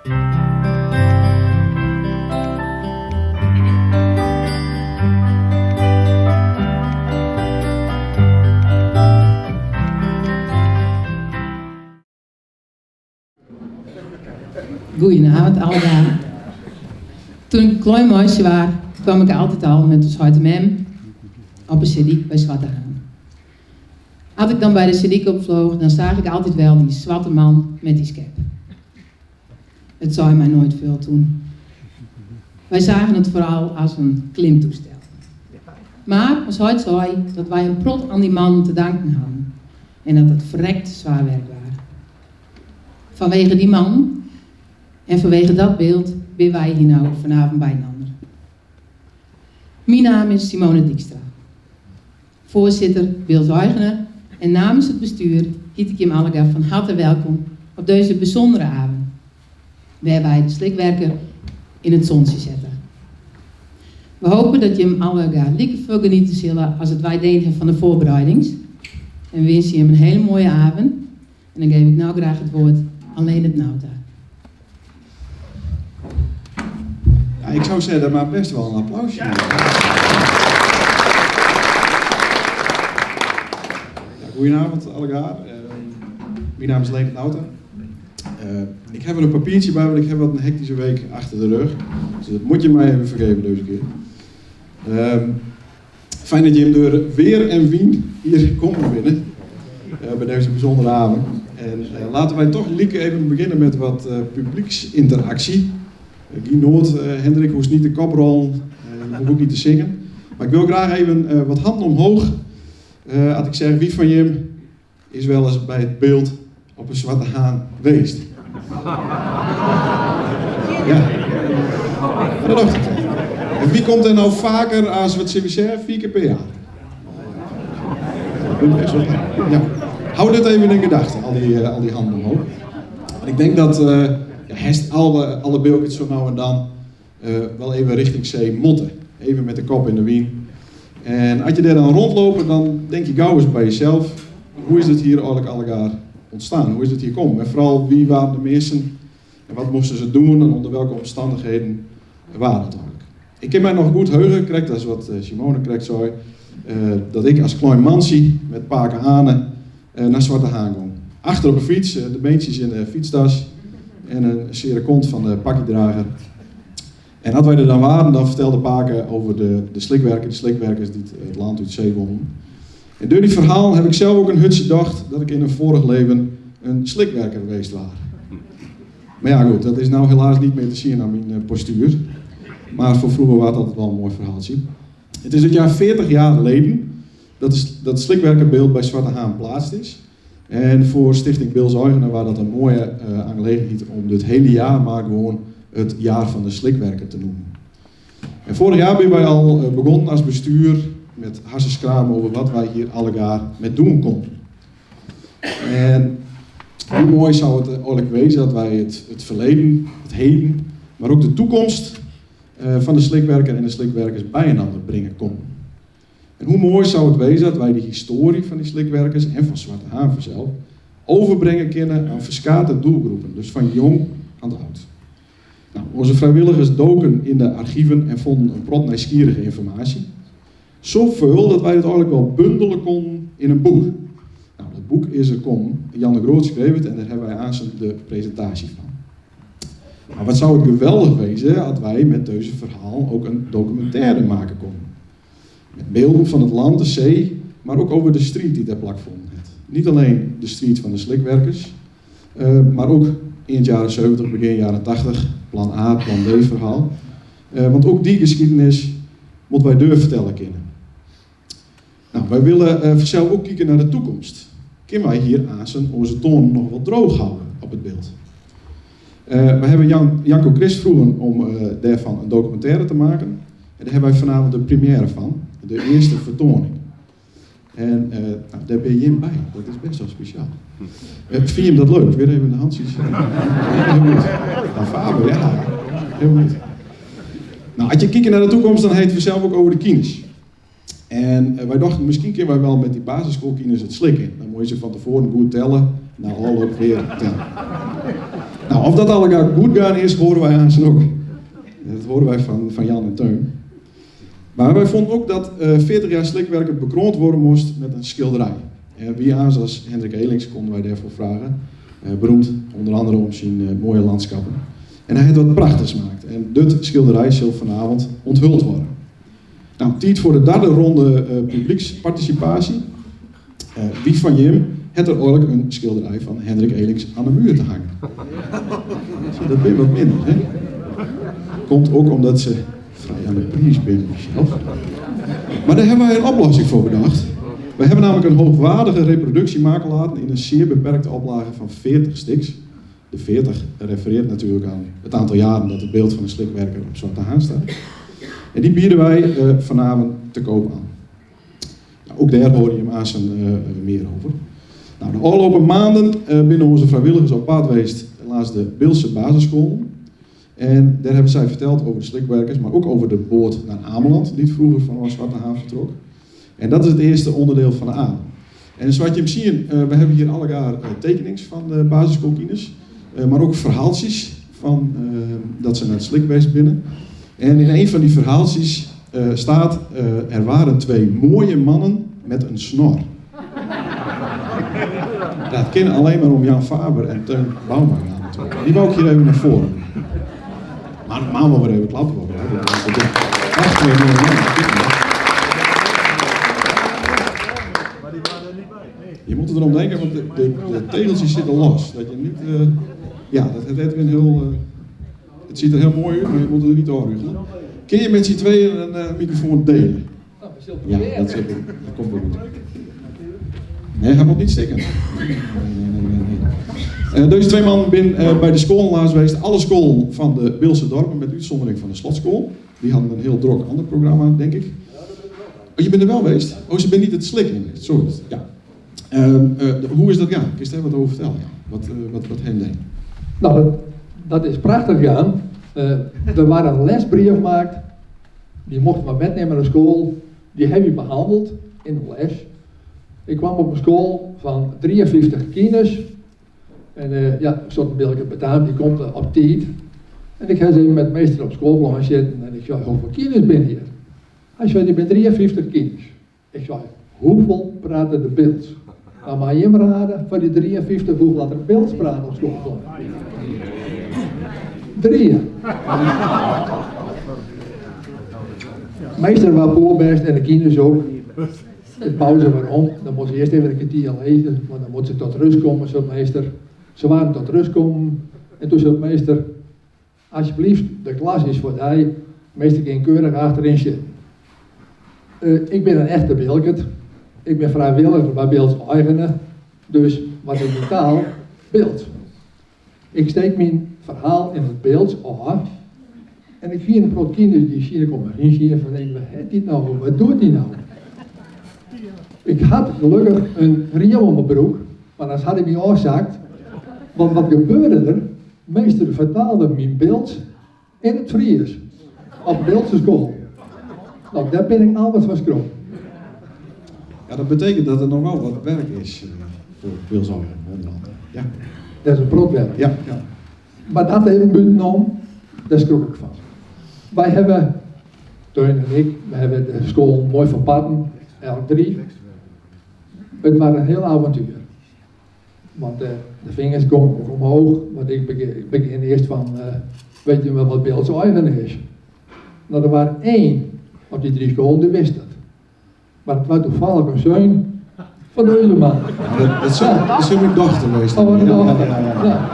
Goedenavond allemaal. Toen ik een klein meisje was, kwam ik altijd al met ons huid mem op een CD bij Zwarte Haan. Als ik dan bij de CD opvloog, dan zag ik altijd wel die zwarte man met die skep. Het zei mij nooit veel toen. Wij zagen het vooral als een klimtoestel. Maar als huid zei dat wij een prot aan die man te danken hadden. En dat het verrekt zwaar werk was. Vanwege die man en vanwege dat beeld ben wij hier nou vanavond bij een ander. Mijn naam is Simone Dijkstra. Voorzitter, beeldeigenaar en namens het bestuur hiet ik je allemaal van harte welkom op deze bijzondere avond. Waar wij de slikwerker in het zonnetje zetten. We hopen dat je hem allemaal lekker veel genieten zullen als het wij deden van de voorbereidings. En we wensen je hem een hele mooie avond. En dan geef ik nou graag het woord aan Leendert Nauta. Ja, ik zou zeggen, maar best wel een applausje. Ja. Goedenavond allemaal. Mijn naam is Leendert Nauta. Ik heb er een papiertje bij, want ik heb wat een hectische week achter de rug. Dus dat moet je mij even vergeven deze keer. Fijn dat je hem door weer en wien hier komt binnen. Bij deze bijzondere avond. En laten wij toch even beginnen met wat publieksinteractie. Guy Noord, Hendrik hoeft niet de kop rollen, hoeft ook niet te zingen. Maar ik wil graag even wat handen omhoog. Als ik zeg, wie van je is wel eens bij het beeld op een Zwarte Haan geweest? Ja. Dat dacht ik. En wie komt er nou vaker als wat ze zeggen, 4 keer per jaar? Ja. Hou dit even in gedachten, al die handen omhoog. En ik denk dat alle beeldjes zo nou en dan wel even richting zee motten. Even met de kop in de wien. En als je daar dan rondloopt, dan denk je gauw eens bij jezelf, hoe is het hier eigenlijk allemaal ontstaan? Hoe is het hier komen? En vooral, wie waren de mensen en wat moesten ze doen en onder welke omstandigheden waren het eigenlijk? Ik kan mij nog goed heugen, krijg, dat is wat Simone krijgt, sorry, dat ik als klein mansie met Paken Hanen naar Zwarte Haan ging. Achter op een fiets, de beentjes in de fietstas en een zere kont van de pakkiedrager. En als wij er dan waren, dan vertelde Paken over de slikwerkers die het land uit zee wonen. En door die verhaal heb ik zelf ook een hutje gedacht dat ik in een vorig leven een slikwerker geweest was. Maar ja goed, dat is nou helaas niet meer te zien aan mijn postuur. Maar voor vroeger was dat wel een mooi verhaaltje. Het is het jaar 40 jaar geleden dat het slikwerkerbeeld bij Zwarte Haan plaatst is. En voor Stichting Beeldeigenaar was dat een mooie aangelegenheid om dit hele jaar maar gewoon het jaar van de slikwerker te noemen. En vorig jaar ben wij al begonnen als bestuur met harsenskramen over wat wij hier allegaar met doen konden. En hoe mooi zou het eigenlijk wezen dat wij het verleden, het heden, maar ook de toekomst van de slikwerker en de slikwerkers bij einander brengen konden. En hoe mooi zou het wezen dat wij de historie van die slikwerkers en van Zwarte Haan zelf overbrengen kunnen aan verschillende doelgroepen, dus van jong aan oud. Nou, onze vrijwilligers doken in de archieven en vonden een prot nieuwsgierige informatie. Zoveel dat wij het eigenlijk wel bundelen konden in een boek. Nou, dat boek is er Jan de Groot schreef het en daar hebben wij aan de presentatie van. Maar wat zou het geweldig wezen als wij met deze verhaal ook een documentaire maken konden. Met beelden van het land, de zee, maar ook over de street die daar plakvonden heeft. Niet alleen de street van de slikwerkers, maar ook in het jaren 70, begin jaren 80, plan A, plan B verhaal. Want ook die geschiedenis moeten wij vertellen kennen. Nou, wij willen zelf ook kijken naar de toekomst. Kunnen wij hier onze toon nog wat droog houden op het beeld? We hebben Janko Christ vroegen om daarvan een documentaire te maken. En daar hebben wij vanavond de première van, de eerste vertoning. En nou, daar ben je in bij, dat is best wel speciaal. Vind je hem dat leuk? Weer even de handjes. Heel goed. Nou, Faber, ja. Heel goed. Nou, als je kijkt naar de toekomst, dan heet we zelf ook over de kines. En wij dachten, misschien kunnen wij wel met die basisschoolkines het slikken. Dan moet je ze van tevoren goed tellen, nou al ook weer tellen. Nou, Of dat allemaal goed gaan is, horen wij aan ook. Dat horen wij van Jan en Teun. Maar wij vonden ook dat 40 jaar slikwerken bekroond worden moest met een schilderij. Wie aan als Hendrik Elings konden wij daarvoor vragen. Beroemd onder andere om zijn mooie landschappen. En hij heeft wat prachtigs gemaakt. En dit schilderij zal vanavond onthuld worden. Nou, tijd voor de derde ronde publieksparticipatie. Wie van jullie heeft er ooit een schilderij van Hendrik Elings aan de muur te hangen? Dat ben wat minder, hè? Komt ook omdat ze vrij aan de prijs binnen zelf. Maar daar hebben wij een oplossing voor bedacht. We hebben namelijk een hoogwaardige reproductie maken laten in een zeer beperkte oplage van 40 stuks. De 40 refereert natuurlijk aan het aantal jaren dat het beeld van een slikwerker op Zwarte Haan staat. En die bieden wij vanavond te koop aan. Nou, ook daar hoor je hem aan zijn meer over. Nou, de afgelopen maanden binnen onze vrijwilligers op pad geweest langs de Beeldse basisschool. En daar hebben zij verteld over de slikwerkers, maar ook over de boot naar Ameland, die vroeger van Zwarte Haan vertrok. En dat is het eerste onderdeel van de aan. En zoals je hem ziet, we hebben hier allegaar tekenings van de basisschoolkinders, maar ook verhaaltjes van dat ze naar het slikbeest binnen. En in een van die verhaaltjes staat, er waren 2 mooie mannen met een snor. Dat kennen alleen maar om Jan Faber en Teun Bouwman aan natuurlijk. Die wou ik hier even naar voren. Maar normaal wel weer even klappen worden. Echt 2 mooie mannen. Je moet erom denken, want de tegeltjes zitten los. Dat je niet, dat heeft weer een heel... het ziet er heel mooi uit, maar je moet er niet doorruggelen. Kun je met z'n tweeën een microfoon delen? Ja, dat komt wel goed. Nee, hij moet niet stikken. Nee. Deze 2 mannen zijn bij de school laatst geweest. Alle scholen van de Beeldse dorpen, met uitzondering van de slotschool. Die hadden een heel druk ander programma, denk ik. Oh, je bent er wel geweest? Oh, ze bent niet het slikken geweest. Zo is het, ja. Hoe is dat gaan? Kun je daar wat over vertellen? Ja? Wat hen deed? Nou, dat is prachtig, Jan. Er waren een lesbrief gemaakt. Die mochten we metnemen naar school. Die heb je behandeld in de les. Ik kwam op een school van 53 kinders. En een soort beetje betaald, die komt op tijd. En ik ga eens even met de meester op school gaan zitten. En ik zei, hoeveel kinders ben hier? Hij zei, je bent 53 kinders. Ik zei, hoeveel praten de Beelds? Nou, maar je raden van die 53, hoeveel laat er Beelds praten op school? 3. Meester was voorbest en de kinderen ook. Het pauze waarom, dan moest ze eerst even een kwartier lezen, want dan moet ze tot rust komen, zei de meester. Ze waren tot rust komen en toen zei de meester, alsjeblieft, de klas is voor die. De meester ging keurig achterin zitten. Ik ben een echte Beeldkert. Ik ben vrijwilliger bij Beelds Eigenen, dus wat ik betaal, Beeld. Ik steek mijn verhaal in het Beelds aan en ik zie een paar kinderen die zien komen en zien van denken, wat heeft die nou, wat doet die nou? Ik had gelukkig een riem om mijn broek, maar anders had ik me afgezakt. Want wat gebeurde er? Meester vertaalde mijn beeld in het Fries. Op Beeldse school. Nou, daar ben ik altijd van schroom. Ja, dat betekent dat er nog wel wat werk is voor Beeldshouder, onder andere. Ja. Dat is een broodwerk. Ja. Maar dat even genomen, daar schrok ik van. Wij hebben, Teun en ik, we hebben de school mooi verpakken, elk 3. Het was een heel avontuur. Want de vingers komen ook omhoog, want ik begin eerst van, weet je wel wat Beeldse eigen is? Nou, er waren 1 op die 3 scholen, die wist het. Maar het was toevallig een zoon van de Uleman. Dat is mijn dochter geweest. Oh, wat een dochter. Ja.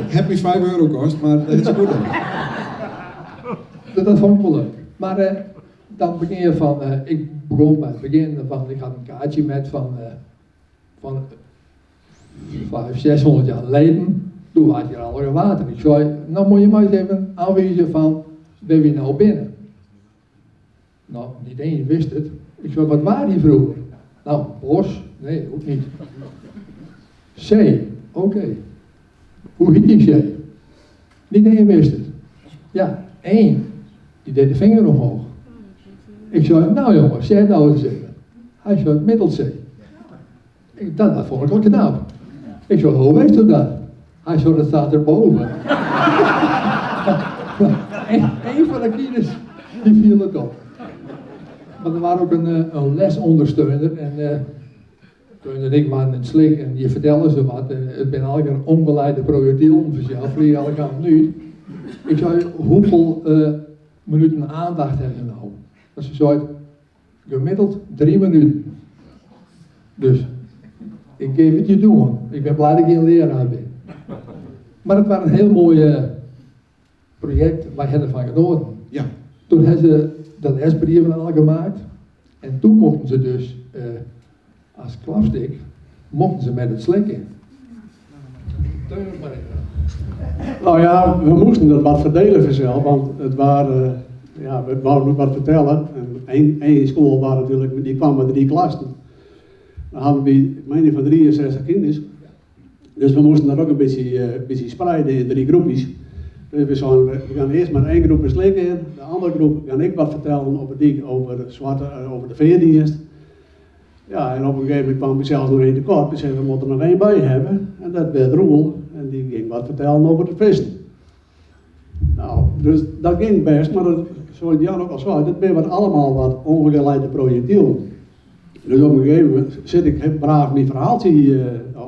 Heb me €5 kost, maar dat is goed. Dat vond ik wel leuk. Maar dan begin je van, ik begon bij het begin van, ik had een kaartje met van 500, 600 jaar geleden. Toen was hier al water. Ik zei, nou moet je maar eens even aanwijzen van, ben je nou binnen? Nou, niet één wist het. Ik zei, wat waren die vroeger? Nou, bos? Nee, ook niet. Zee? Oké. Hoe heet die zee? Niet één wist het. Ja, 1. Die deed de vinger omhoog. Ik zei, nou jongen, zeg nou eens even. Hij zei, Middelzee. Dat vond ik ook knap. Ik zei, hoe weet u dat? Hij zo, dat staat erboven. Eén van de kinders, die viel het op. Maar er was ook een lesondersteuner en toen en ik waren in het slik en die vertellen ze wat. Het ben eigenlijk een ongeleide projectiel, vanzelf vlieg elke avond nu. Ik zei, hoeveel minuten aandacht hebben ze nou? Dat ze zei, gemiddeld 3 minuten. Dus, ik geef het je doen. Ik ben blij dat ik geen leraar ben. Maar het was een heel mooi project, wij hebben ervan genoten. Ja. Toen hebben ze de lesbrieven al gemaakt. En toen mochten ze dus, als klapstik, mochten ze met het slikken. Nou ja, we moesten dat wat verdelen vanzelf, want het waren, ja, we wouden ook wat vertellen. En één school waren natuurlijk, die kwam met 3 klassen. Dan hadden we, ik meen van 63 kinderen. Dus we moesten dat ook een beetje spreiden in 3 groepjes. Dus we gaan eerst met 1 groep beslikken in. De andere groep ga ik wat vertellen over de veerdienst. Ja, en op een gegeven moment kwam ik zelfs nog 1 tekort. Dus we moeten er nog 1 bij hebben. En dat werd Roel. En die ging wat vertellen over de vissen. Nou, dus dat ging best. Maar zoals Jan ook al zei, dat ben wat allemaal wat ongeleide projectielen. Dus op een gegeven moment zit ik braaf mijn verhaaltje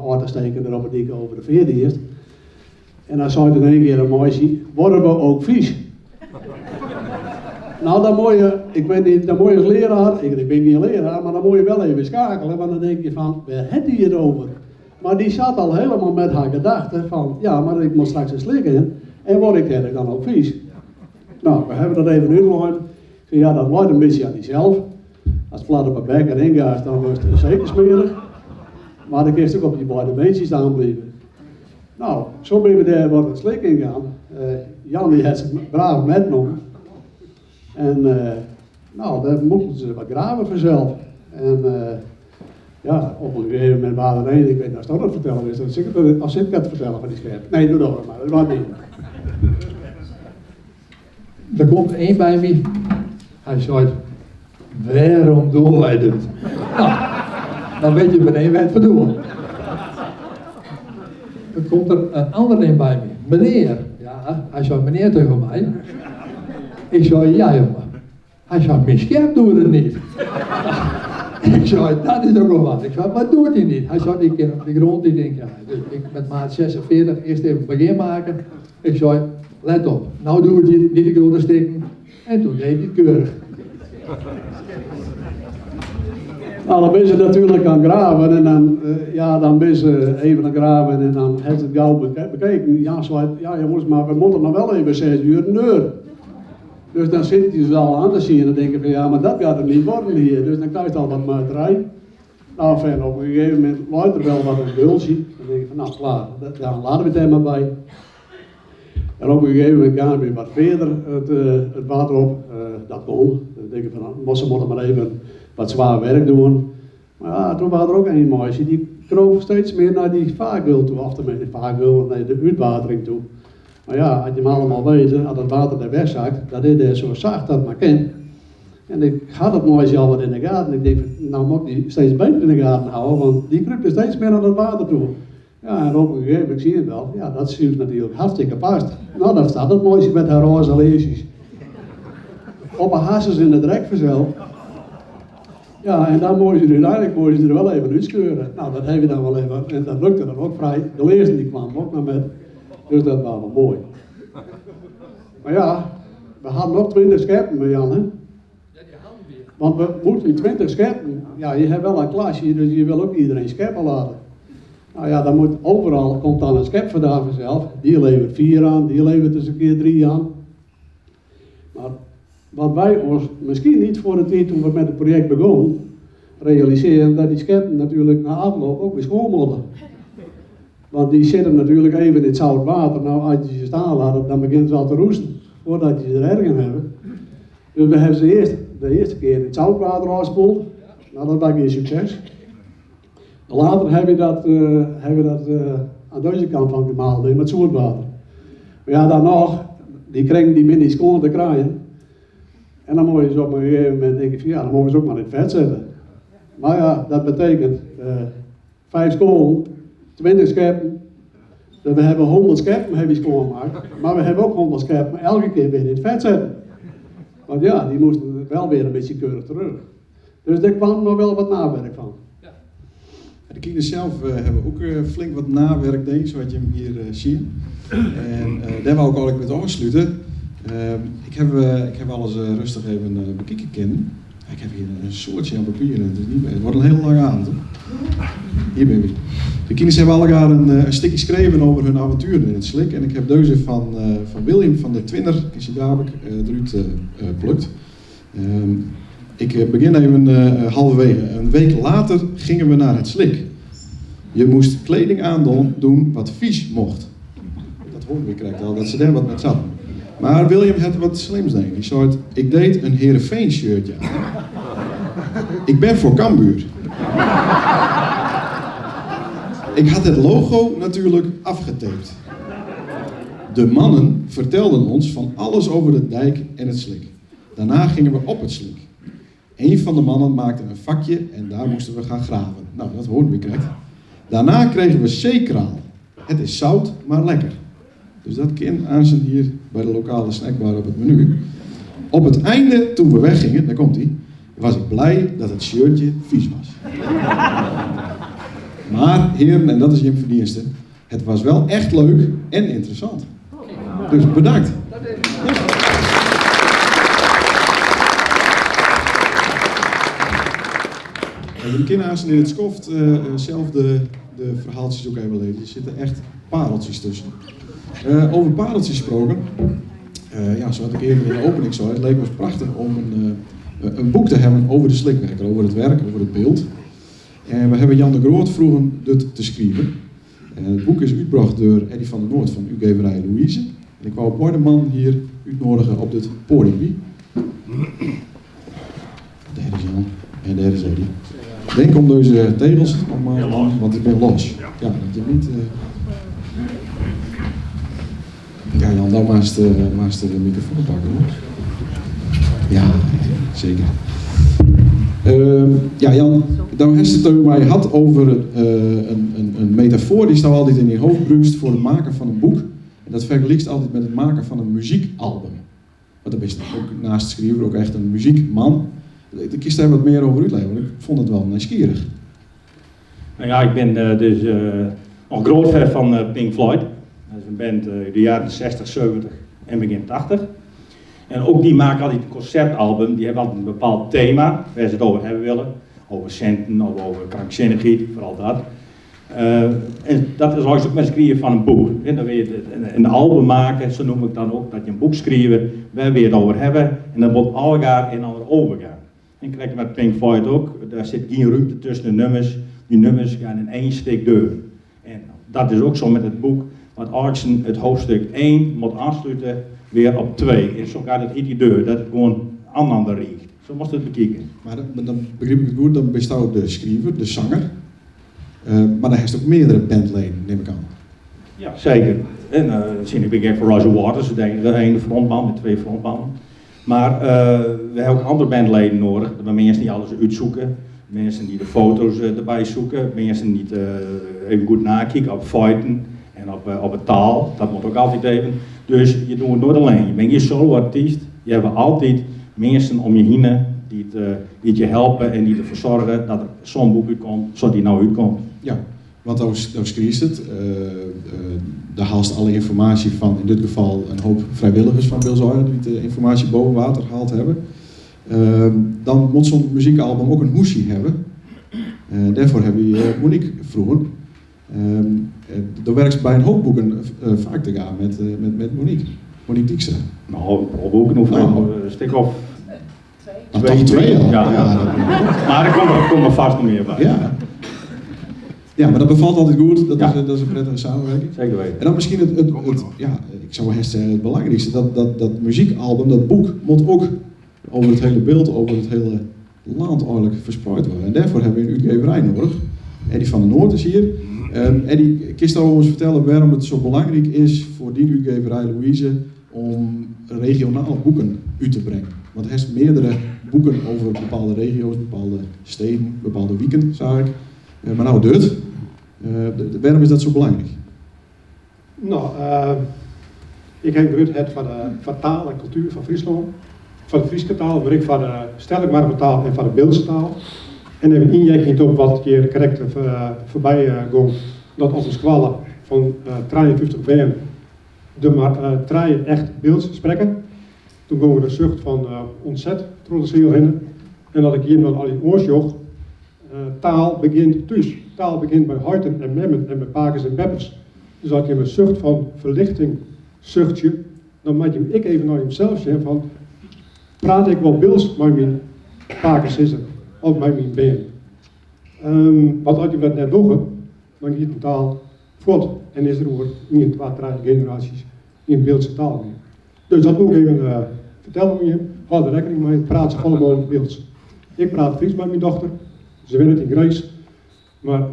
uit te steken erop over de veerdienst. En dan zei in één keer een meisje, worden we ook vies? Nou, dan moet je, ik weet niet, dan moet je als leraar, ik ben geen leraar, maar dan moet je wel even schakelen, want dan denk je van, waar heeft hij het over? Maar die zat al helemaal met haar gedachten van, ja, maar ik moet straks een slik in, en word ik er dan ook vies? Nou, we hebben dat even uitgelegd. Ik zei, ja, dat wordt een beetje aan jezelf. Als plat op een bek erin gaat, dan wordt het zeker smerig. Maar dan kun je ook op je beide beentjes aanblijven. Nou, zo ben we daar wat het slik in gaan. Jan die heeft zich braaf metgenomen. En nou, daar mochten ze wat graven vanzelf. En ja, op een gegeven moment waren er één, ik weet niet of dat het vertellen is, als ik het vertellen van die scherp. Nee, doe dat maar, dat was niet. Er komt 1 bij me, hij zei, waarom doen wij dit? Nou, dan weet je beneden wat we doen. Dan komt er een ander een bij me, meneer. Ja, hij zei meneer tegen mij. Ik zei, ja jongen. Hij zei, mijn scherp doet het niet. Ik zei, dat is ook wel wat. Ik zei, wat doet hij niet? Hij zei, ik ken op de grond niet denken. Dus ik met maat 46 eerst even begin maken. Ik zei, let op, nou doe je het niet de grote steken. En toen deed hij het keurig. Nou, dan ben ze natuurlijk aan graven en dan, ja, dan ben ze even aan graven en dan heeft het gauw bekeken. Ja, ja jongens, maar we moeten nog wel even 6 uur een deur. Dus dan zit je ze al aan te zien en dan denk je van ja, maar dat gaat er niet worden hier. Dus dan krijg je al wat muiterij. Nou, fijn, op een gegeven moment luidt er wel wat een beultje. Dan denk je van nou, klaar, daar laten we het er maar bij. En op een gegeven moment gaan we weer wat verder het water op. Dat kon. Dan denk je van nou, ze moeten maar even wat zwaar werk doen. Maar ja, toen was er ook een meisje die kroop steeds meer naar die vaargeul toe. Of de vaargeul, naar de uitwatering toe. Maar ja, als je hem allemaal weet, als het water er wegzakt, dat is er zo zacht dat maar kan. En ik had het meisje al wat in de gaten. Ik denk, nou moet ik die steeds beter in de gaten houden, want die kruipt er steeds meer naar het water toe. Ja, en op een gegeven moment zie je het wel. Ja, dat zie je natuurlijk hartstikke past. Nou, daar staat het meisje met haar roze leesjes. Op haar hasses in de drek vanzelf. Ja, en dan moet je er wel even uitscheuren. Nou, dat heb je dan wel even. En dat lukte dan ook vrij. De leerste die kwam ook nog met. Dus dat was wel mooi. Maar ja, we hadden nog 20 scherpen bij Jan, hè? Ja, die hadden we. Want we moeten 20 scherpen. Ja, je hebt wel een klasje, dus je wil ook iedereen scherpen laten. Nou ja, dan moet overal, komt dan een schep vandaan vanzelf. Die levert 4 aan, die levert dus een keer 3 aan. Maar wat wij ons misschien niet voor de tijd toen we met het project begonnen, realiseren dat die scheppen natuurlijk na afloop ook weer schoon moeten. Want die zitten natuurlijk even in het zout water. Nou, als je ze staan laat, dan begint ze al te roesten, voordat je ze er ergens hebben. Dus we hebben ze de eerste keer in het zoutwater afgespoeld. Nou, dat was geen succes. Later hebben we dat aan deze kant van gemaald met zoetwater. Maar ja, dan nog, die kringen die minder schoon te krijgen. En dan moet je ze op een gegeven moment denken van ja, dan mogen we ze ook maar in het vet zetten. Maar ja, dat betekent 5 scholen, 20 schepen. Dus we hebben 100 schepen hebben schoongemaakt, maar we hebben ook 100 schepen elke keer weer in het vet zetten. Want ja, die moesten wel weer een beetje keurig terug. Dus daar kwam nog wel wat nawerk van. De kinderen zelf hebben ook flink wat nawerk deed, zoals je hem hier ziet. En daar wou ik ook met afsluiten. Ik heb alles rustig even bekeken kennen. Ik heb hier een soortje aan papier, het wordt een heel lang avond. Hier baby. De kinderen hebben allemaal een stukje geschreven over hun avonturen in het slik. En ik heb deze van William van de Twinner, Kissie Dabek, eruit plukt. Ik begin even halverwege. Een week later gingen we naar het slik. Je moest kleding aandoen wat vies mocht. Dat hoorde ik krijgt al, dat ze daar wat met zat. Maar William had wat slims denk ik. Die zei, ik deed een Heerenveen shirtje aan. Ik ben voor Cambuur. Ik had het logo natuurlijk afgetaped. De mannen vertelden ons van alles over de dijk en het slik. Daarna gingen we op het slik. Een van de mannen maakte een vakje en daar moesten we gaan graven. Nou, dat hoorden we krijgt. Daarna kregen we zeekraal. Het is zout, maar lekker. Dus dat kind aanzien hier bij de lokale snackbar op het menu. Op het einde, toen we weggingen, daar komt hij, was ik blij dat het shirtje vies was. Maar heren, en dat is Jim verdienste, het was wel echt leuk en interessant. Dus bedankt. De kinderen in het Skoft zelf de verhaaltjes ook even lezen. Er zitten echt pareltjes tussen. Over pareltjes gesproken. Ja, zoals ik eerder in de opening zei, het leek ons prachtig om een boek te hebben over de slikwerker, over het werk, over het beeld. En we hebben Jan de Groot vroegen dit te schrijven. Het boek is uitgebracht door Eddie van der Noord van Uitgeverij Louise. En ik wou een mooie man hier uitnodigen op dit podium. Daar is Jan en daar is Eddie. Denk om deze tegels, want ik ben los. Ja, dat je niet... Ja Jan, dan maar eens de microfoon pakken hoor. Ja, zeker. Ja Jan, dan heeft het over mij had over een metafoor die staat altijd in je hoofd gebruikt voor het maken van een boek. En dat vergelijkt altijd met het maken van een muziekalbum. Want dan is het ook naast de schrijver ook echt een muziekman. Ik kies daar wat meer over uitleggen, want ik vond het wel nieuwsgierig. Nou ja, ik ben dus een groot fan van Pink Floyd. Dat is een band uit de jaren 60, 70 en begin 80. En ook die maken altijd een concertalbum, die hebben altijd een bepaald thema, waar ze het over hebben willen. Over centen of over krankzinnigheid, vooral dat. En dat is ook met het schrijven van een boek. En dan wil je een album maken, zo noem ik dan ook, dat je een boek schrijft, waar we het over hebben. En dat moet algaar in ander overgaan. En ik krijg met Pink Floyd ook, daar zit geen ruimte tussen de nummers. Die nummers gaan in één stuk deur. En dat is ook zo met het boek, wat Artsen het hoofdstuk 1 moet aansluiten weer op 2. En zo gaat het in die deur, dat het gewoon ander riekt. Zo moest je het bekijken. Maar dan begrijp ik het goed, dan bestaat de schrijver, de zanger. Maar dan heeft ook meerdere bandleden, neem ik aan. Ja, zeker. En zie ik ben voor Roger Waters, de ene frontman met 2 frontmannen. Maar we hebben ook andere bandleden nodig, dat mensen die alles uitzoeken. Mensen die de foto's erbij zoeken, mensen die even goed nakijken op feiten en op het taal, dat moet ook altijd even. Dus je doet het nooit alleen, je bent hier solo-artiest, je hebt altijd mensen om je heen die het je helpen en die ervoor zorgen dat er zo'n boek uitkomt, zoals die nou uitkomt. Ja, want dan schrijft het, daar haalt alle informatie van, in dit geval een hoop vrijwilligers van Bill Zuider die de informatie boven water gehaald hebben. Dan moet zo'n muziekalbum ook een hoesje hebben. Daarvoor hebben we Monique vroegen. Daar werkt ze bij een hoop boeken vaak te gaan met Monique. Monique Dijkstra. Nou, boeken hoeven een stuk of... Toch 2 al? Ja. Maar er komt er vast nog meer bij. Ja. Ja, maar dat bevalt altijd goed. Dat is een prettige samenwerking. Zeker weten. En dan misschien ik zou wel zeggen het belangrijkste, dat muziekalbum, dat boek, moet ook over het hele beeld, over het hele land eigenlijk verspreid worden. En daarvoor hebben we een uitgeverij nodig. Eddie van der Noord is hier. Eddie, kun je ons vertellen waarom het zo belangrijk is voor die uitgeverij Louise om regionale boeken uit te brengen? Want er zijn meerdere boeken over bepaalde regio's, bepaalde steden, bepaalde wieken, zag ik. Maar nou dit. Waarom is dat zo belangrijk? Nou, ik heb het van taal en cultuur van Friesland. Van de Friese taal, maar ik van de sterkbare taal en van de Beeldse taal. En heb een injecting op wat keer correct voorbij ging. Dat als een squallen van 53 benen de maar draaien echt Beelds spreken. Toen gingen we de zucht van ontzet trotseel in. En dat ik hier dan al in oorzocht. Taal begint thuis. Taal begint bij harten en memmen en bij pakers en peppers. Dus dat je een zucht van verlichting zuchtje, dan maak je ik even naar hemzelf zeggen van, praat ik wel Beelds met mijn pakers is of met mijn been. Want als je dat net doet, dan gaat de taal voort en is er over niet 2, 3 generaties in Beeldse taal meer. Dus dat moet ik even vertellen aan je, houd er rekening mee, praat ze allemaal in Beelds. Ik praat Fries met mijn dochter, ze willen het in Grijs, maar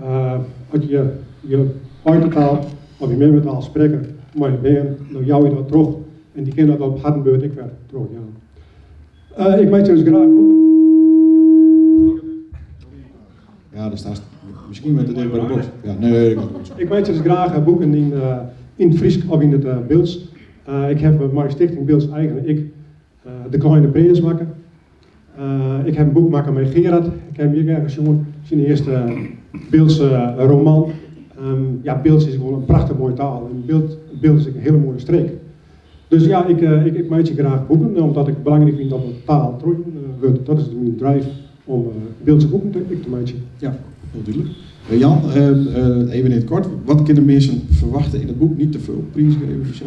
als je hartentaal of je mementaal spreken, maar je been, dan jou je dat terug en die kinderen dat op Hardenbeurt ik weer terug. Ja. Ik weet dus graag. Ja, daar staat misschien met het even bij de box. Ja, nee, dat komt zo. Ik weet dus graag boeken in het Fries of in het Beelds. Ik heb met mijn stichting Beelds eigen de kleine prees maken. Ik heb een boek maken met Gerard. Ik heb hier ergens jongen zijn eerste Beeldse roman. Ja, Beelds is gewoon een prachtig mooie taal. En Beeld is een hele mooie streek. Dus ja, ik maak je graag boeken, omdat ik belangrijk vind dat de taal terug wordt. Dat is mijn drive om Beeldse boeken te maken. Ja, heel duidelijk. Jan, even in het kort, wat kunnen mensen verwachten in het boek? Niet te veel prijsgeven of zo?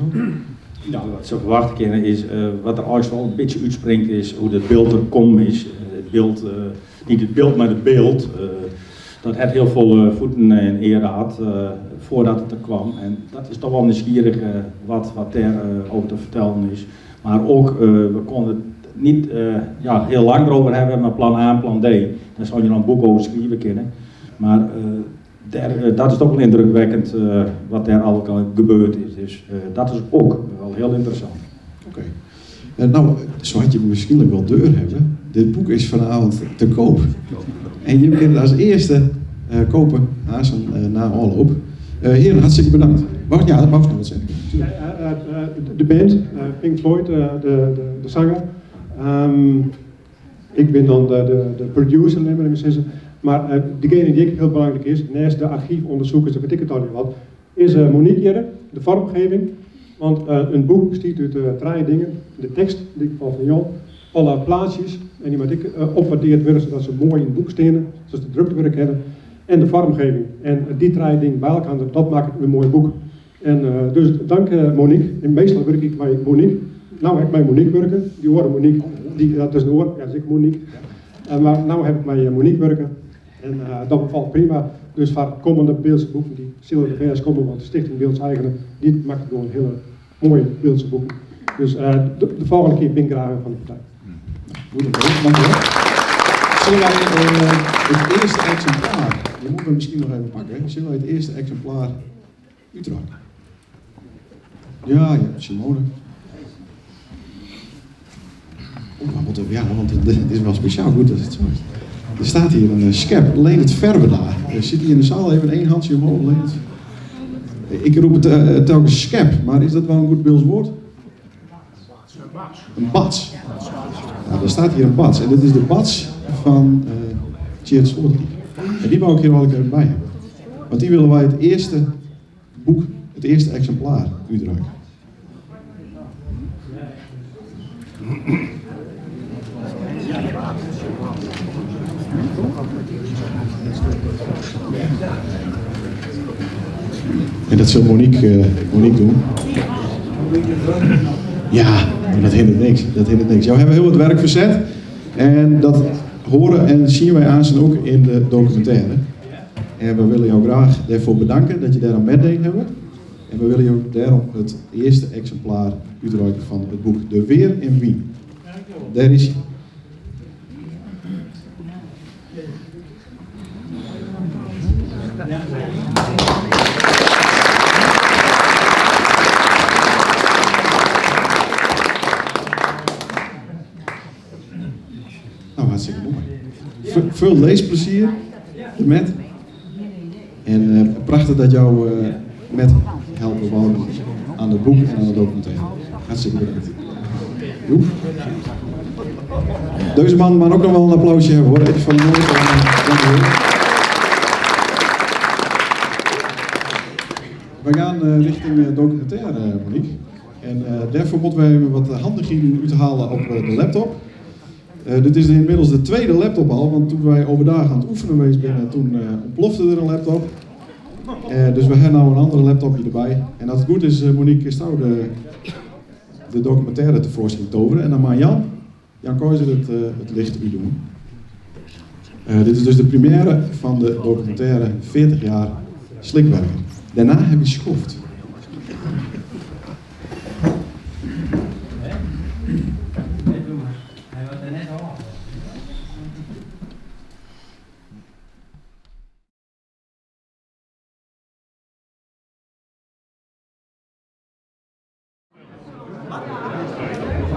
Nou, wat ze verwachten kunnen is, wat er eigenlijk wel een beetje uitspringt is hoe het beeld er komt is. Het beeld, niet het beeld, maar het beeld. Dat het heel veel voeten en ere had voordat het er kwam. En dat is toch wel nieuwsgierig wat daar over te vertellen is. Maar ook, we konden het niet heel lang erover hebben, maar plan A en plan D. Daar zou je dan een boek over schrijven kunnen. Maar dat is toch wel indrukwekkend wat daar al gebeurd is. Dus dat is ook wel heel interessant. Oké. Nou, zo had je misschien wel deur hebben. Dit boek is vanavond te koop. En je kunt als eerste kopen na aanloop. Heren, hartstikke bedankt. Wacht, ja, dat mag nog wat zeggen. De band, Pink Floyd, de zanger. Ik ben dan de producer, neem ik zeggen. Maar degene die heel belangrijk is, naast de archiefonderzoekers, weet ik het al niet wat, is Monique hier, de vormgeving. Want een boek bestaat uit 3 dingen. De tekst, die van Jan, alle plaatsjes, en die moet ik opwaardeerd worden zodat ze mooi in het boek staan, zoals de druktewerk hebben, en de vormgeving. En die 3 dingen bij elkaar, dat maakt een mooi boek. En dus dank Monique. En meestal werk ik met Monique. Nou heb ik met Monique werken, die horen Monique, dat is een oor, ja, dat is ik Monique. Maar nu heb ik met Monique werken. En dat bevalt prima. Dus voor komende Beeldse boeken die zullen de vers komen, want de Stichting Beelds Eigenen, die maakt gewoon hele mooie Beeldse boeken. Dus de volgende keer ben ik graag van de partij. Goed, dankjewel. Zullen wij het eerste exemplaar, je moet hem misschien nog even pakken, hè? Zullen wij het eerste exemplaar Utrecht? Ja, Simone. Want dit is wel speciaal goed als het zo is. Er staat hier een schep, Leendert Verbedaar. Zit hier in de zaal even 1 handje omhoog, Leendert? Ik roep het telkens schep, maar is dat wel een goed Beelds woord? Een bats. Nou, er staat hier een bats. En dit is de bats van Tjeerd Sloterdijk. En die wou ik hier wel even bij hebben. Want die willen wij het eerste boek, het eerste exemplaar uitreiken. En dat zal Monique doen. Ja, maar dat hindert niks. Jou hebben heel wat werk verzet. En dat horen en zien wij aan ook in de documentaire. En we willen jou graag daarvoor bedanken dat je daar aan meedeed hebben. En we willen jou daarom het eerste exemplaar uitreiken van het boek De Weer in Wien. Daar is hij. Nou, hartstikke mooi. Veel leesplezier met. En prachtig dat jou met helpt opgebouwd aan het boek en aan de documentaire. Hartstikke bedankt. Joep. Deze man mag ook nog wel een applausje hebben hoor. Even van de mooie kant. We gaan richting documentaire, Monique. En daarvoor moeten we even wat handigheden uithalen op de laptop. Dit is inmiddels de tweede laptop al, want toen wij overdag aan het oefenen geweest zijn, toen ontplofte er een laptop. Dus we hebben nou een andere laptopje erbij. En als het goed is, Monique, is nou de documentaire tevoorschijn toveren. En dan maar Jan Kooijzer het licht u doen. Dit is dus de première van de documentaire 40 jaar Slikwerker. Daarna heb je schoft.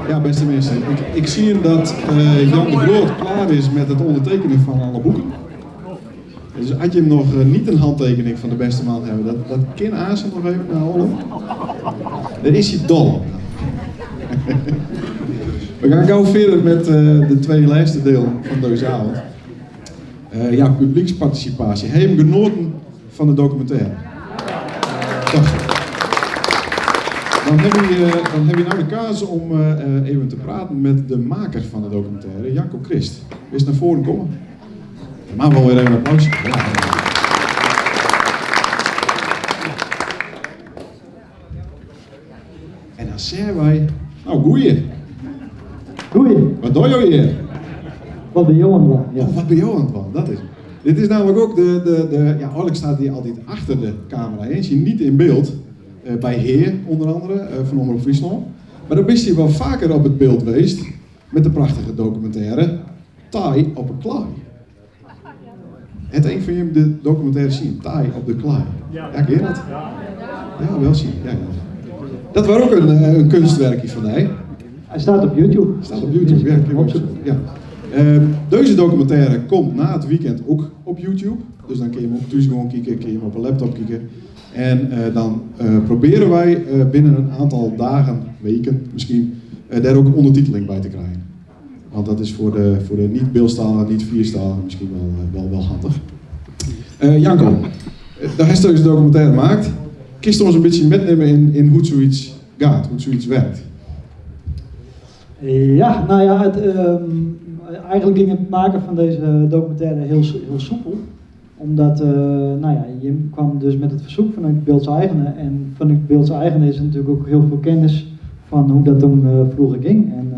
Ja, beste mensen, ik zie dat Jan de Groot klaar is met het ondertekenen van alle boeken. Dus had je hem nog niet een handtekening van de beste man hebben, dat kan Azen nog even naar Holland. Dan is hij dol. We gaan gauw verder met de twee laatste delen van deze avond. Ja, publieksparticipatie. Heb je hem genoten van de documentaire? Toch. Dan heb je nou de kans om even te praten met de maker van de documentaire, Janko Christ. Wees naar voren komen. Maar wel weer even een applaus. Ja. En dan zeggen wij, nou goeie. Goeie. Wat doe je hier? Wat ben je aan het doen? Ja. Oh, wat ben je aan het doen? Dat is het. Dit is namelijk ook ja, eigenlijk staat hij altijd achter de camera. Eens je niet in beeld. Bij Heer onder andere, van Omroep Friesland. Maar dan is hij wel vaker op het beeld geweest met de prachtige documentaire Taai op een klaai. Het een van jullie de documentaire zien, Taai op de klaai. Ja, ken je dat? Ja, wel zien. Ja. Dat was ook een kunstwerkje van hij. Hij staat op YouTube. Staat op YouTube, ja. Ja. Deze documentaire komt na het weekend ook op YouTube. Dus dan kun je hem ook thuis gewoon kijken, kun je hem op een laptop kijken. En dan proberen wij binnen een aantal dagen, weken misschien, daar ook ondertiteling bij te krijgen. Want dat is voor de niet-beeldstaligen, niet-vierstaligen misschien wel handig. Janko, daar heeft deze documentaire gemaakt. Kist ons een beetje metnemen in hoe zoiets gaat, hoe zoiets werkt. Ja, nou ja, eigenlijk ging het maken van deze documentaire heel soepel. Omdat, nou ja, Jim kwam dus met het verzoek vanuit Beeldseigene. En vanuit Beeldseigene is er natuurlijk ook heel veel kennis van hoe dat toen vroeger ging. En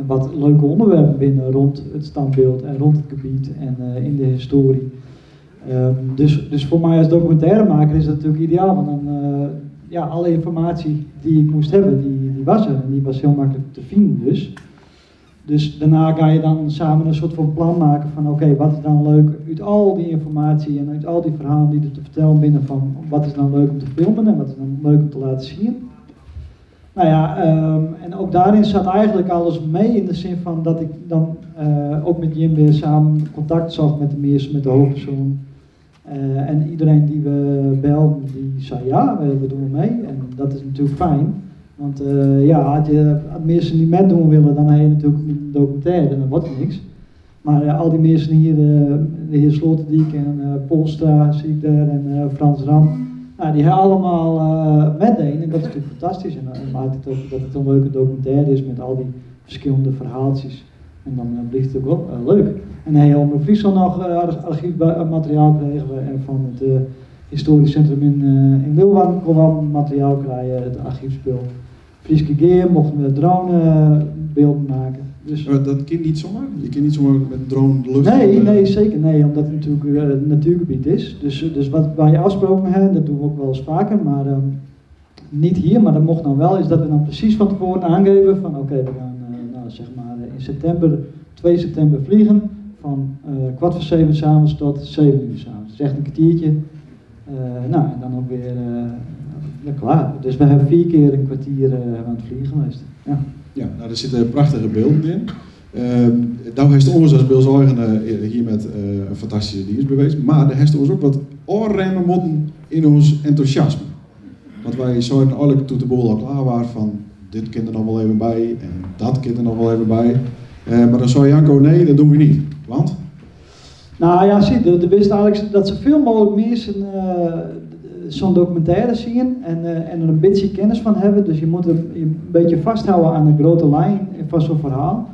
wat leuke onderwerpen binnen rond het standbeeld en rond het gebied en in de historie. Dus voor mij als documentairemaker is dat natuurlijk ideaal. Want dan, ja, alle informatie die ik moest hebben, die was er. En die was heel makkelijk te vinden dus. Dus daarna ga je dan samen een soort van plan maken van oké, wat is dan leuk uit al die informatie en uit al die verhalen die er te vertellen binnen van wat is dan leuk om te filmen en wat is dan leuk om te laten zien. Nou ja, en ook daarin zat eigenlijk alles mee in de zin van dat ik dan ook met Jim weer samen contact zocht met de mensen, met de hoofdpersoon. En iedereen die we belden, die zei ja, we doen mee en dat is natuurlijk fijn. Want ja, als mensen niet meedoen willen, dan heb je natuurlijk een documentaire en dan wordt er niks. Maar al die mensen hier, de heer Sloterdijk en Polstra zie ik daar en Frans Ram, nou, die hebben allemaal meedeen en dat is natuurlijk fantastisch. En maakt het ook dat het een leuke documentaire is met al die verschillende verhaaltjes. En dan blijft het ook wel leuk. En hij heeft op Friesland nog archiefmateriaal kregen we en van het historisch centrum in Leeuwarden kon we materiaal krijgen, het archiefspul. Frieske Geer mochten we dronebeelden maken. Dus dat kan niet zomaar? Je kan niet zomaar met een drone de lucht... Nee, zeker nee, omdat het natuurlijk een natuurgebied is. Dus wat wij afgesproken hebben, dat doen we ook wel eens vaker, maar niet hier, maar dat mocht dan wel, is dat we dan precies van tevoren aangeven van oké, we gaan nou, zeg maar in september, 2 september vliegen, van 6:15 s'avonds tot 7 uur s'avonds. Dat is echt een kwartiertje. Nou, en dan ook weer klaar. Dus we hebben 4 keer een kwartier aan het vliegen geweest. Ja. Ja, nou, er zitten prachtige beelden in. Nou heeft ons als Beeldseigene hier met een fantastische dienst bewezen, maar er heeft ons ook wat oorremmen moeten in ons enthousiasme. Want wij zouden eigenlijk toen de boel al klaar waren van dit kind er nog wel even bij en dat kind er nog wel even bij. Maar dan zei Janko, nee, dat doen we niet. Want? Nou ja, zie, de wist eigenlijk dat ze veel mogelijk mensen zo'n documentaire zien en er een beetje kennis van hebben. Dus je moet hem een beetje vasthouden aan de grote lijn van zo'n verhaal.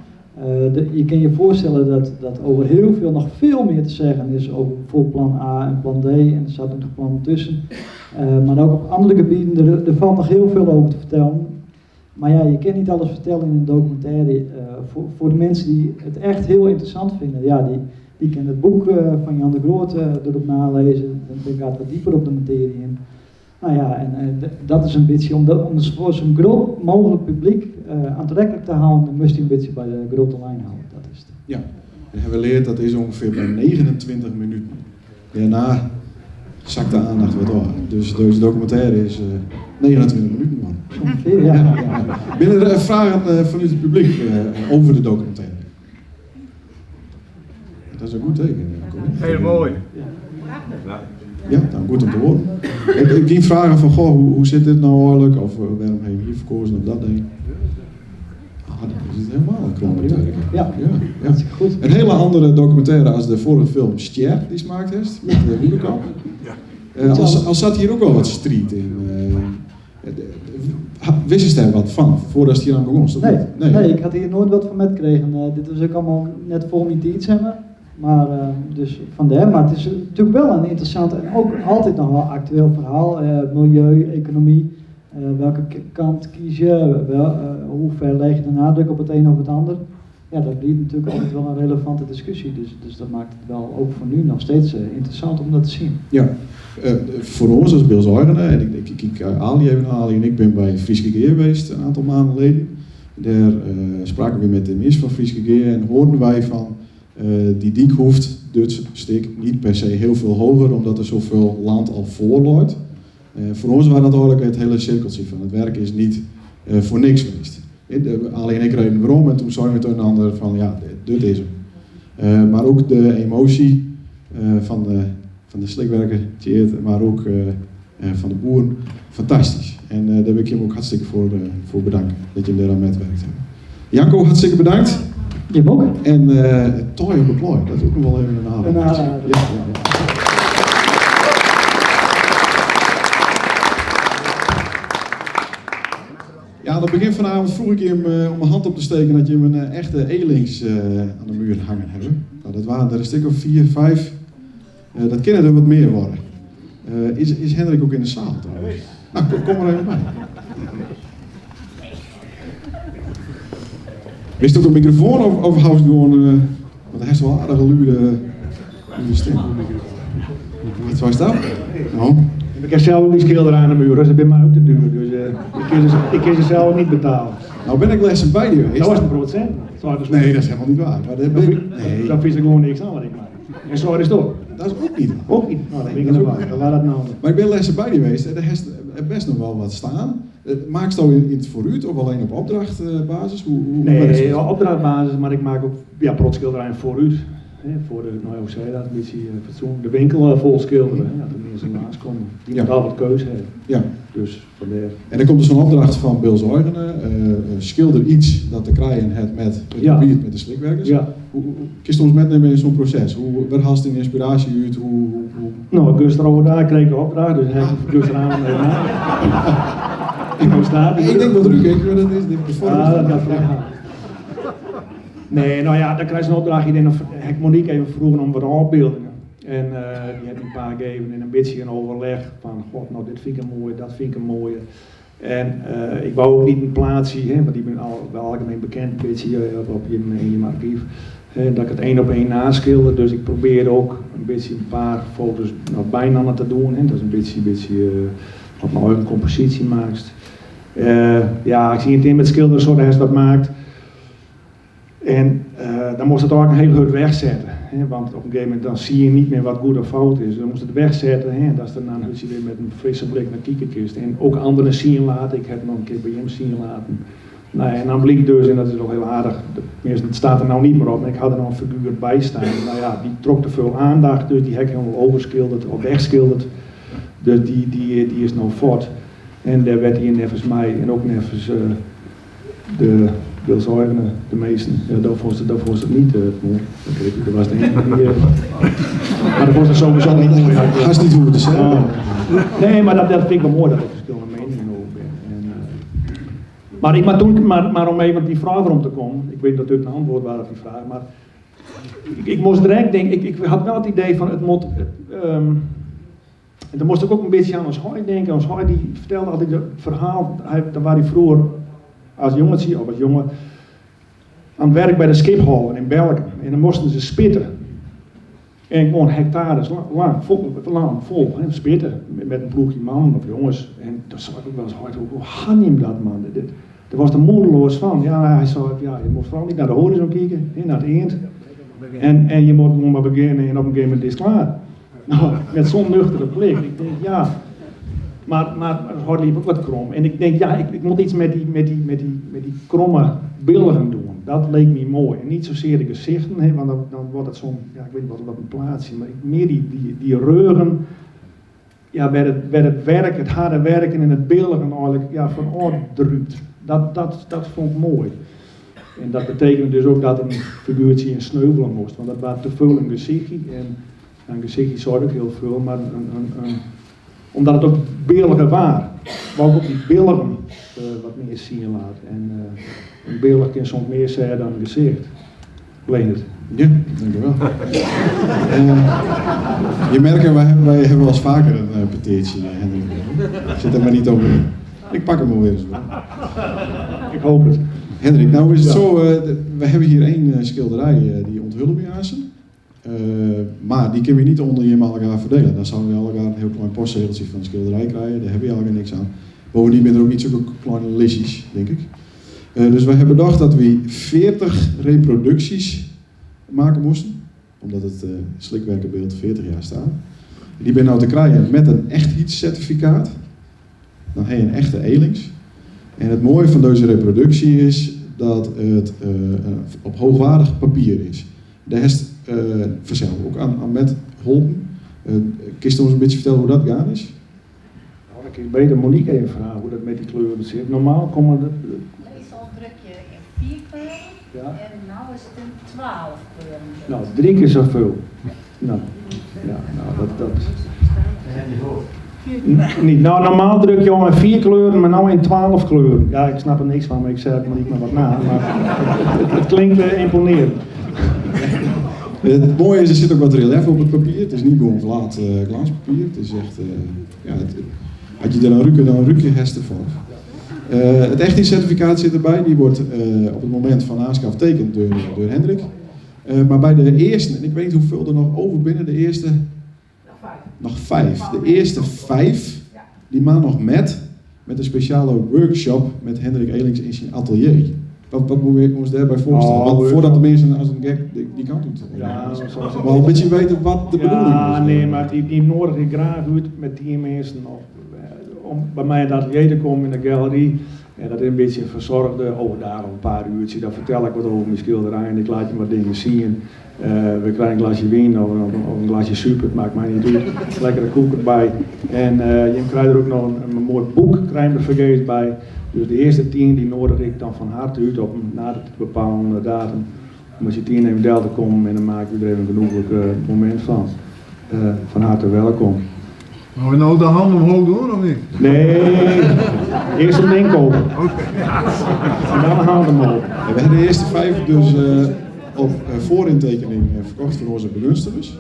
Je kan je voorstellen dat over heel veel nog veel meer te zeggen is over bijvoorbeeld plan A en plan D en er staat nog een plan tussen. Maar ook op andere gebieden, er valt nog heel veel over te vertellen. Maar ja, je kan niet alles vertellen in een documentaire. Voor de mensen die het echt heel interessant vinden, ja, die kennen het boek van Jan de Groot erop nalezen. Dan gaat wat dieper op de materie in. Nou ja, en dat is een beetje, om voor zo'n groot mogelijk publiek aantrekkelijk te houden, dan moest je een beetje bij de grote lijn houden. Dat is het. Ja, we hebben geleerd dat is ongeveer bij 29 minuten. Daarna zakt de aandacht weer door. Dus deze documentaire is 29 minuten man. Ongeveer, ja. Binnen er vragen vanuit het publiek over de documentaire? Dat is een goed teken. Heel mooi. Ja, nou goed om te horen. Ik ging vragen van, goh, hoe zit dit nou eigenlijk? Of waarom heb je hier verkozen of dat ding? Ah, dat is het helemaal een documentaire. Ja, ja. goed. Een hele andere documentaire als de vorige film Stier, die smaakt heeft, met de Hoedekamp. Al zat hier ook wel wat street in. Wist je er wat van, voordat je hier aan begon? Nee, ik had hier nooit wat van metgekregen. Dit was ook allemaal net voor mijn tijd, zeg maar. Maar, dus vandaar, maar het is natuurlijk wel een interessant en ook altijd nog wel actueel verhaal. Milieu, economie, welke kant kies je, hoe ver leg je de nadruk op het een of het ander. Ja, dat biedt natuurlijk altijd wel een relevante discussie, dus dat maakt het wel ook voor nu nog steeds interessant om dat te zien. Ja, voor ons als Beeldshorene, en ik kijk Ali even naar Ali en ik ben bij Frieske Geer geweest een aantal maanden geleden. Daar spraken we met de minister van Frieske Geer en hoorden wij van die diek hoeft Dutch stik niet per se heel veel hoger, omdat er zoveel land al voor loopt. Voor ons was dat eigenlijk het hele cirkeltje van het werk is niet voor niks geweest. Ali en ik reden erom en toen zeiden we tegen een ander van ja, dit is hem. Maar ook de emotie van de slikwerker, maar ook van de boeren, fantastisch. En daar wil ik je ook hartstikke voor bedanken dat je daar aan meewerkt hebt. Janko, hartstikke bedankt. Je ook. En toy op het plooi, dat is ook nog wel even een aandacht. Ja. Ja, aan het begin van de avond vroeg ik je hem om mijn hand op te steken dat je hem een echte Elings aan de muur hangen hebben. Nou, dat waren er een stuk of 4, 5. Dat kunnen er wat meer worden. Is Hendrik ook in de zaal trouwens? Nou, kom maar even bij. Wist je ook een microfoon of hou je gewoon, want hij heeft wel aardig luide stem. Wat was dat? Nou. Ik heb zelf ook die schilderij aan de muur, dus dat ben mij ook te duur. Dus ik kan ze zelf niet betalen. Nou ben ik lessen bij die geweest. Dat was een procent. Nee, dat is helemaal niet waar. Maar dat vind ik gewoon niks aan wat ik maak. En zo is het ook. Dat is ook niet waar. Ook niet. Nou, dat ben ik erbij. Wat was dat nou? Maar ik ben lessen bij die geweest en er heeft best nog wel wat staan. Maak je het in het vooruit of alleen op opdrachtbasis? Nee, op opdrachtbasis, maar ik maak ook protschilderijen vooruit. Voor de, nou hoe zei je dat, een beetje fatsoen, de winkel vol schilderen, ja, de mensen naast komen. Die moet al wat keuze hebben. Ja. Dus vandaar. En er komt dus een opdracht van Beeldshorene, schilder iets dat te krijgen hebt met het gebied met de slikwerkers. Ja. Hoe kun je ons metnemen in zo'n proces? Waar haalt je de inspiratie uit? Nou, Gustav daar kreeg ik de opdracht, dus hij Gustav aan en ik denk wat druk, ik dat is dit performance. Ja, dat gaat vragen. Nee, nou ja, dan krijg je een opdracht. Ik heb Monique even vroegen om wat afbeeldingen. En die heb ik een paar gegeven in een beetje een overleg van, god, nou dit vind ik een mooie, dat vind ik een mooie. En ik wou ook niet een plaatsje, want die ben al wel algemeen bekend, een beetje in je archief, dat ik het 1 op 1 naschilder. Dus ik probeerde ook een beetje een paar foto's bijna te doen. Dat is een beetje wat mijn eigen compositie maakt. Ja, ik zie het in met schilderen zodat hij wat maakt. En dan moest het ook een heel goed wegzetten. Want op een gegeven moment dan zie je niet meer wat goed of fout is. Dan moest het wegzetten. En dat is dan een hutje weer met een frisse blik naar kiekerkist. En ook anderen zien laten. Ik heb het nog een keer bij hem zien laten. Nou, en dan bleek dus, en dat is ook heel aardig. Het staat er nou niet meer op. Maar ik had er nog een figuur bij staan. Nou ja, die trok te veel aandacht. Dus die heb ik helemaal overschilderd of wegschilderd. Dus die is nou fort. En daar werd hij nevens mij en ook nevens de Beeldshuygenen, de meesten. Ja, dat was het niet het mooi. Dat was de enige die... maar dat was het sowieso niet mooi. Dat is niet hoe het is, hè? Nee, maar dat vind ik wel mooi dat er verschillende meningen over zijn. Maar om even op die vraag rond te komen, ik weet dat het een antwoord was op die vraag, maar ik moest direct denken, ik had wel het idee van het moet, en dan moest ik ook een beetje aan ons Hoy denken. Ons Hoy die vertelde altijd het verhaal, dan waar hij vroeger als jongetje of als jongen aan het werk bij de Schiphol in België en dan moesten ze spitten. En gewoon hectares lang, vol spitten met een ploegje man of jongens. En toen zag ik ook wel eens hard, hoe had hem dat man? Daar was er moedeloos van. Ja, hij zei, ja, je moet vooral niet naar de horizon kijken, naar het eind. En je moet gewoon maar beginnen en op een gegeven moment is het klaar. Nou, met zo'n nuchtere blik. Ik denk, ja, maar het hart liep ook wat krom. En ik denk, ja, ik moet iets met die kromme billen doen. Dat leek me mooi. En niet zozeer de gezichten, want dan wordt het zo'n, ja, ik weet niet wat een plaatsje, maar meer die reuren, ja, waar het werk, het harde werken en het billen eigenlijk, ja, van drupt. Dat vond ik mooi. En dat betekende dus ook dat een figuurtje in sneuvelen moest, want dat was te veel een gezichtje. En een gezichtje zou ook heel veel, maar omdat het ook beelden was, wou ik ook die beelden wat meer zien laten. En een beeld kan soms meer zeggen dan een gezicht. Alleen het. Ja, dankjewel. Je merkt, wij hebben wel eens vaker een peteertje, Hendrik. Zit er maar niet over in. Ik pak hem alweer eens. Ik hoop het. Hendrik, nou is het zo, we hebben hier één schilderij die onthullen we aan ze. Maar die kun je niet onder je met elkaar verdelen. Dan zouden we elkaar een heel klein postzegeltje van de schilderij krijgen. Daar heb je eigenlijk niks aan. Bovendien ben er ook niet zulke kleine listjes, denk ik. Dus we hebben bedacht dat we 40 reproducties maken moesten. Omdat het slikwerkenbeeld 40 jaar staat. Die ben nou te krijgen met een echtheidscertificaat. Dan heb je een echte Elings. En het mooie van deze reproductie is dat het op hoogwaardig papier is. De rest verzeld ook aan met holpen. Kun je ons een beetje vertellen hoe dat gaan is? Nou, ik kan beter Monique even vragen hoe dat met die kleuren zit. Normaal komen de... Meestal druk je in 4 kleuren Ja. en nu is het in 12 kleuren. Nou, 3 keer zoveel. Nou, ja, nou dat... Niet. Nou, normaal druk je al in 4 kleuren, maar nou in 12 kleuren. Ja, ik snap er niks van, maar ik zeg het maar niet maar wat na. Maar het klinkt imponerend. Het mooie is, er zit ook wat relief op het papier. Het is niet gewoon glad glanspapier. Het is echt, had je er dan ruik je het ervan. Het echtheidscertificaat zit erbij. Die wordt op het moment van aanschaf tekend door Hendrik. Maar bij de eerste, en ik weet niet hoeveel er nog over binnen, de eerste... Nog 5. De eerste 5, die maand nog met een speciale workshop met Hendrik Elings in zijn atelier. Wat moet je ons daarbij voorstellen? Want voordat de mensen als een gek die kant doet. Ja, wel een beetje weten wat de bedoeling is. Ja, nee, maar die nodig ik graag uit met die mensen om bij mij in het atelier te komen in de galerie. En dat is een beetje verzorgde, daar een paar uurtjes, dan vertel ik wat over mijn schilderij en ik laat je wat dingen zien. We krijgen een glasje wien of een glasje soep, het maakt mij niet uit. Lekkere koek erbij. En je krijgt er ook nog een mooi boek, krijg je er vergeet bij. Dus de eerste 10 die nodig ik dan van harte uit op na de bepaalde datum. Om als je 10 even deel te komen en dan maak je er even een genoeglijk moment van. Van harte welkom. Gaan we nou de hand omhoog doen of niet? Nee, eerst een ding kopen. En dan de hand omhoog. Ja, we hebben de eerste 5 dus op voorintekening verkocht voor onze begunstigers.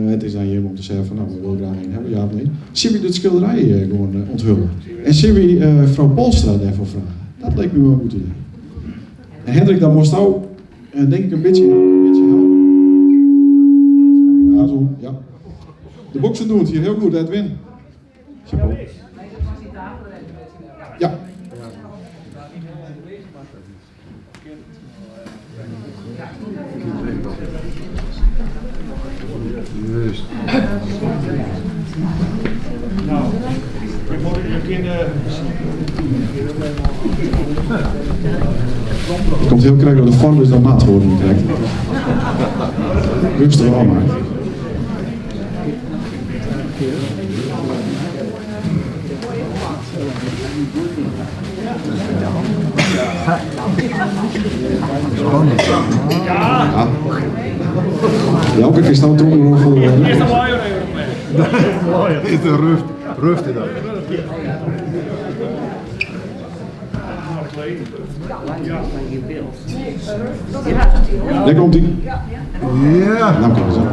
Het is aan je om te zeggen van nou, we willen graag een hebben, ja of nee. Zullen we dit schilderij gewoon onthullen? En zullen we mevrouw Polstra daarvoor vragen? Dat leek me wel een goed idee. En Hendrik, dan moest nou denk ik een beetje helpen. Ja, zo, ja. De boksen doen het hier heel goed, Edwin. Chapeau. Ja. Juist. Nou, ik moet een keer Het komt heel krijg door de vorm is dan nat worden direct. Rustig wel maar. Spannend. Ja. Elke keer staat toch nog voor. Is de ruft in dat. Daar komt ie. Ja. Nou, kijk eens aan.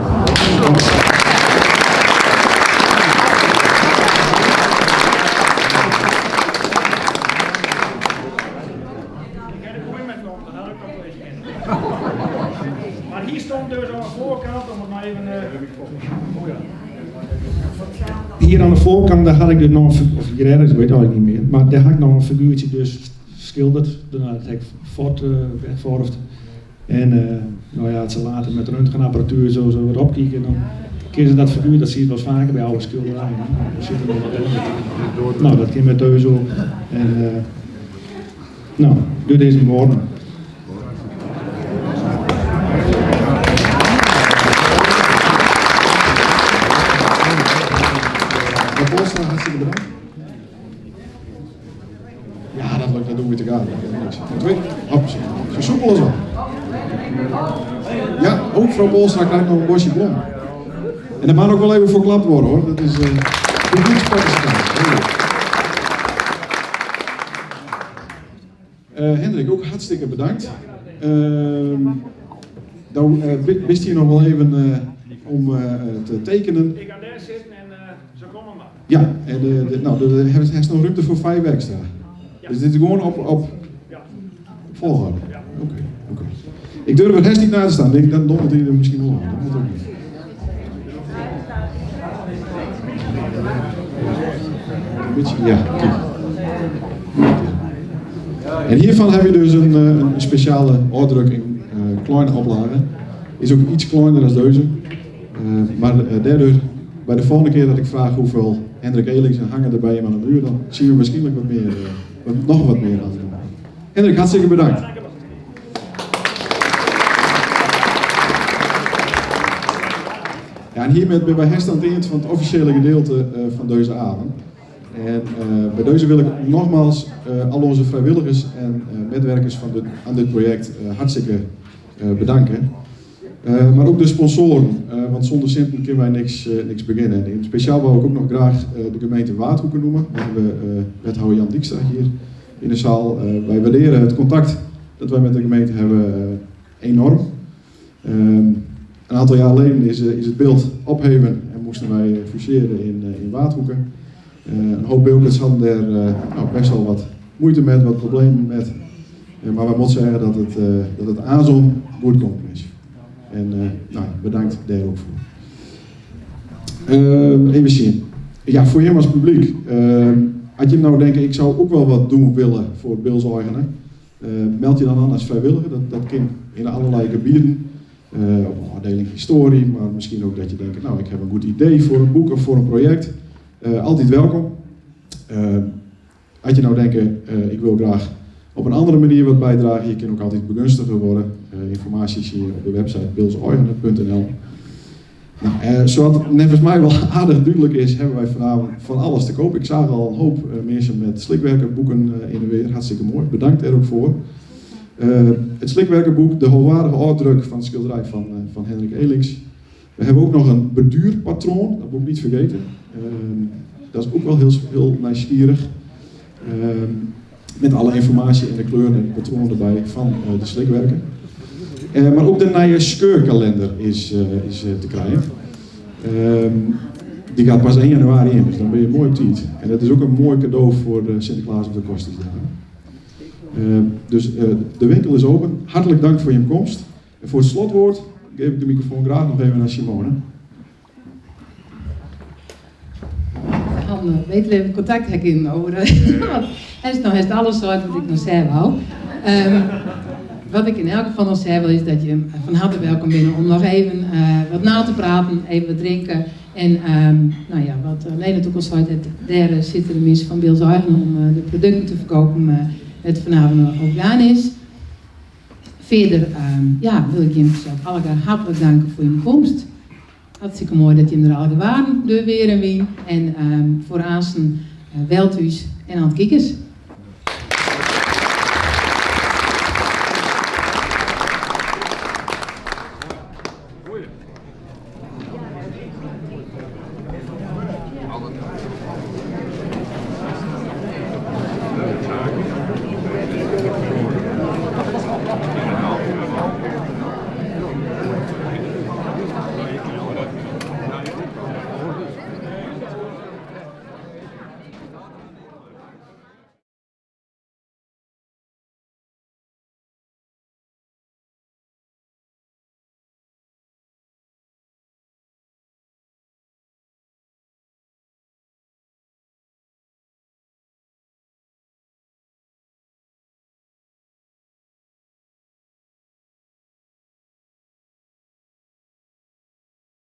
Maar hier stond dus aan de voorkant, om het maar even... oh ja. Hier aan de voorkant, daar had ik dus nog een of hier ergens, ik weet het eigenlijk niet meer, maar daar had ik nog een figuurtje dus geschilderd. Daarna heb ik weggevorfd. En nou ja, het ze later met röntgenapparatuur zo wat opkijken. Dan kun je dat figuur, dat zie je wel eens vaker bij oude schilderijen. Er zit er nog wat in. Nou, dat ging met deze op. En nou, doe deze woorden. Hartstikke bedankt. Ja, dat lukt, dat doen we te gaan. Hop, zo soepel als wel. Ja, ook mevrouw Polstra krijgt nog een bosje bloem. En dat mag ook wel even verklapt worden hoor. Dat is publieksparticipatie. Hendrik, ook hartstikke bedankt. Dan wist hier nog wel even om te tekenen. Ik ga daar zitten en ze komen maar. Ja, en er is nog ruimte voor 5 extra. Ja. Dus dit is gewoon op volgorde. Ja. Oké. Ik durf er helemaal niet naar te staan. Denk dat dondert hij er misschien wel aan. Dat moet ook niet. Een beetje, ja. En hiervan heb je dus een speciale uitdrukking, kleine oplage. Is ook iets kleiner dan deze. Maar daardoor, bij de volgende keer dat ik vraag hoeveel Hendrik Elings en hangen er bij hem aan de muur, dan zien we waarschijnlijk wat meer, nog wat meer aan te doen. Hendrik, hartstikke bedankt. Ja, en hiermee ben wij herstand aan het eind van het officiële gedeelte van deze avond. En bij deze wil ik nogmaals al onze vrijwilligers en medewerkers aan dit project hartstikke bedanken. Maar ook de sponsoren, want zonder Simpen kunnen wij niks beginnen. En speciaal wou ik ook nog graag de gemeente Waardhoeken noemen. We hebben wethouder Jan Dijkstra hier in de zaal. Wij waarderen het contact dat wij met de gemeente hebben enorm. Een aantal jaar geleden is het beeld opheven en moesten wij fuseren in Waardhoeken. Een hoop beelders hadden daar best wel wat moeite met, wat problemen met. Maar wij moeten zeggen dat het aanzien goed komt is. En bedankt daar ook voor. Even zien. Ja, voor hem als publiek. Had je nou denken, ik zou ook wel wat doen willen voor beeldseigenen. Meld je dan aan als vrijwilliger. Dat kan in allerlei gebieden. Op een afdeling historie, maar misschien ook dat je denkt, nou ik heb een goed idee voor een boek of voor een project. Altijd welkom. Had je nou denken, ik wil graag op een andere manier wat bijdragen, je kan ook altijd begunstiger worden. Informatie zie je op de website beeldseigenen.nl. Nou, zoals het nevens mij wel aardig duidelijk is, hebben wij vanavond van alles te koop. Ik zag al een hoop mensen met slikwerkerboeken in de weer. Hartstikke mooi, bedankt er ook voor. Het slikwerkerboek, de hoogwaardige uitdruk van het schilderij van Hendrik Elings. We hebben ook nog een beduurpatroon, dat moet ik niet vergeten. Dat is ook wel heel nieuwsgierig. Met alle informatie en de kleuren en de patronen erbij van de slikwerker. Maar ook de nieuwe scheurkalender is te krijgen. Die gaat pas 1 januari in, dus dan ben je mooi op tijd. En dat is ook een mooi cadeau voor de Sinterklaas op de Kostensdag. Dus de winkel is open. Hartelijk dank voor je komst. En voor het slotwoord geef ik de microfoon graag nog even aan Simone. Dan weet even contact hebben over. Hij is alles zo wat ik nog zeggen wou. Wat ik in elk geval nog zeggen wil is dat je van harte welkom bent om nog even wat na te praten, even wat drinken. En wat Lena ook al zei, daar zitten de mensen van beeldseigenen om de producten te verkopen het vanavond ook gedaan is. Verder wil ik je alle hartelijk danken voor je komst. Hartstikke mooi dat je er al waren, de weer en wie. En voor aanstaan wel thuis en aan het kijkers.